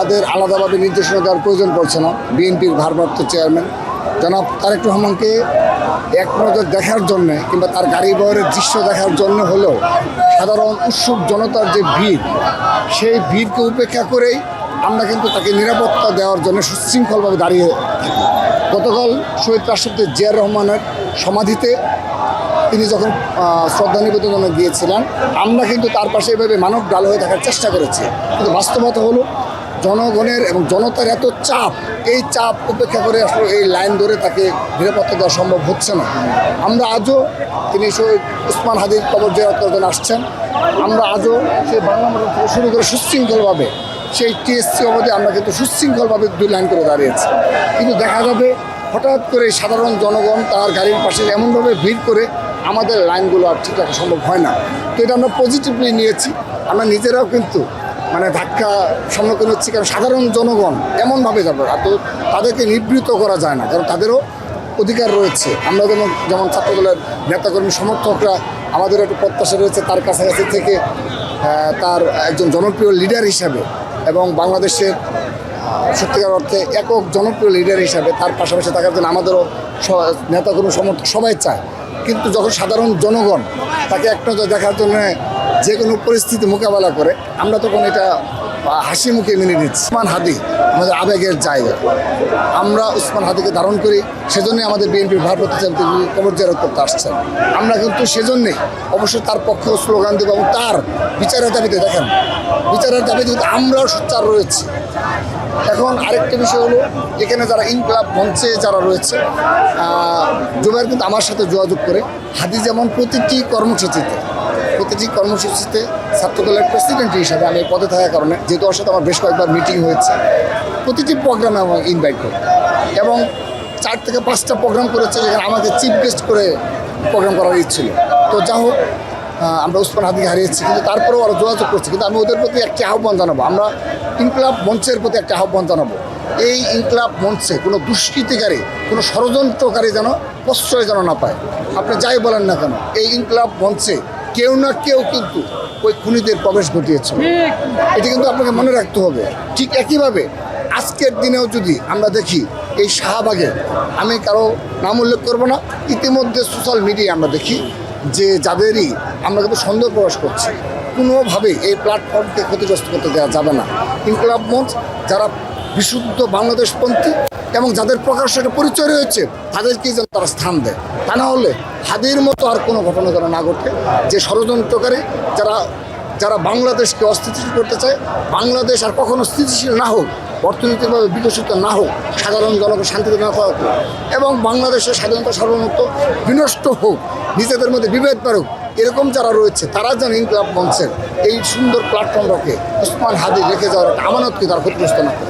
তাদের আলাদাভাবে নির্দেশনা দেওয়ার প্রয়োজন পড়ছে না। বিএনপির ভারপ্রাপ্ত চেয়ারম্যান জনাব তারেক রহমানকে এক নজর দেখার জন্যে কিংবা তার গাড়ি বহরের দৃশ্য দেখার জন্য হলেও সাধারণ উৎসুক জনতার যে ভিড়, সেই ভিড়কে উপেক্ষা করেই আমরা কিন্তু তাকে নিরাপত্তা দেওয়ার জন্য সুশৃঙ্খলভাবে দাঁড়িয়ে থাকি। গতকাল শহীদ রাষ্ট্রপতি জিয়াউর রহমানের সমাধিতে তিনি যখন শ্রদ্ধা নিবেদনে গিয়েছিলেন, আমরা কিন্তু তার পাশে এভাবে মানব ডাল হয়ে থাকার চেষ্টা করেছি। কিন্তু বাস্তবতা হলো জনগণের এবং জনতার এত চাপ, এই চাপ উপেক্ষা করে আসলে এই লাইন ধরে তাকে নিরাপত্তা দেওয়া সম্ভব হচ্ছে না। আমরা আজও তিনি শহীদ ওসমান হাদির কবর জিয়ারত করার জন্য আসছেন। আমরা আজও সেই বাংলা মোটর থেকে শুরু করে সুশৃঙ্খলভাবে সেই টিএসসি অবধি আমরা কিন্তু সুশৃঙ্খলভাবে দুই লাইন করে দাঁড়িয়েছি। কিন্তু দেখা যাবে হঠাৎ করে সাধারণ জনগণ তার গাড়ির পাশে এমনভাবে ভিড় করে আমাদের লাইনগুলো আর ঠিক রাখা সম্ভব হয় না। তো এটা আমরা পজিটিভলি নিয়েছি। আমরা নিজেরাও কিন্তু ধাক্কা সম্মুখীন হচ্ছি, কারণ সাধারণ জনগণ এমনভাবে যাবে তো তাদেরকে নিবৃত্ত করা যায় না, কারণ তাদেরও অধিকার রয়েছে। আমরা যেমন ছাত্রদলের নেতাকর্মী সমর্থকরা আমাদের একটু প্রত্যাশা রয়েছে তার কাছাকাছি থেকে তার একজন জনপ্রিয় লিডার হিসাবে এবং বাংলাদেশের সত্যিকার অর্থে একক জনপ্রিয় লিডার হিসাবে তার পাশাপাশি থাকার জন্য আমাদেরও নেতাকর্মী সমর্থক সবাই চায়। কিন্তু যখন সাধারণ জনগণ তাকে এক নজর দেখার জন্য যে কোনো পরিস্থিতি মোকাবেলা করে, আমরা তখন এটা হাসি মুখে মেনে নিচ্ছি। ওসমান হাদি আমাদের আবেগের জায়গা, আমরা ওসমান হাদিকে ধারণ করি, সেজন্যই আমাদের বিএনপির ভারপ্রাপ্ত চেয়ারম্যান কবর জিয়ারত করতে আসছেন। আমরা কিন্তু সেজন্যই অবশ্যই তার পক্ষে স্লোগান দেব এবং তার বিচারের দাবিতে দেখেন বিচারের দাবিতে আমরাও সোচ্চার রয়েছি। এখন আরেকটা বিষয় হলো, এখানে যারা ইনকলাব মঞ্চে যারা রয়েছে, জুবাইর কিন্তু আমার সাথে যোগাযোগ করে হাদি যেমন প্রতিটি কর্মসূচিতে ছাত্রদলের প্রেসিডেন্ট হিসাবে আমি পদে থাকার কারণে, যেহেতু ওর সাথে আমার বেশ কয়েকবার মিটিং হয়েছে, প্রতিটি প্রোগ্রামে আমাকে ইনভাইট করে এবং 4 থেকে 5টা প্রোগ্রাম করেছে, যেখানে আমাকে চিফ গেস্ট করে প্রোগ্রাম করার ইচ্ছে ছিল। তো যা হোক, আমরা ওসমান হাদিকে হারিয়েছি, কিন্তু তারপরেও ওরা যোগাযোগ করছে। কিন্তু আমি ওদের প্রতি একটি আহ্বান জানাবো, আমরা ইনকলাব মঞ্চের প্রতি একটা আহ্বান জানাবো, এই ইনকলাব মঞ্চে কোনো দুষ্কৃতিকারী, কোনো ষড়যন্ত্রকারী যেন প্রশ্রয় যেন না পায়। আপনি যাই বলেন না কেন, এই ইনকলাব মঞ্চে কেউ না কেউ কিন্তু ওই খুনিদের প্রবেশ ঘটিয়েছে, এটি কিন্তু আপনাকে মনে রাখতে হবে। ঠিক একইভাবে আজকের দিনেও যদি আমরা দেখি এই শাহবাগে, আমি কারো নাম উল্লেখ করবো না, ইতিমধ্যে সোশ্যাল মিডিয়ায় আমরা দেখি যে যাদেরই আমরা কিন্তু সন্দেহ প্রকাশ করছি, কোনোভাবেই এই প্ল্যাটফর্মকে ক্ষতিগ্রস্ত করতে দেওয়া যাবে না। ইনকলাব মঞ্চ যারা বিশুদ্ধ বাংলাদেশপন্থী এবং যাদের প্রকাশ্য একটা পরিচয় রয়েছে, তাদেরকেই যেন তারা স্থান দেয়। তা না হলে হাদির মতো আর কোনো ঘটনা যেন না ঘটে, যে ষড়যন্ত্রকারী যারা বাংলাদেশকে অস্থিতিশীল করতে চায়, বাংলাদেশ আর কখনো স্থিতিশীল না হোক, অর্থনৈতিকভাবে বিকশিত না হোক, সাধারণ জনগণ শান্তিতে না থাকুক এবং বাংলাদেশের স্বাধীনতা সার্বভৌমত্ব বিনষ্ট হোক, নিজেদের মধ্যে বিভেদ পারুক, এরকম যারা রয়েছে তারা যেন ইনকলাব মঞ্চের এই সুন্দর প্ল্যাটফর্মটাকে ওসমান হাদি রেখে যাওয়ার একটা আমানতকে তারা ক্ষতিগ্রস্ত না করে।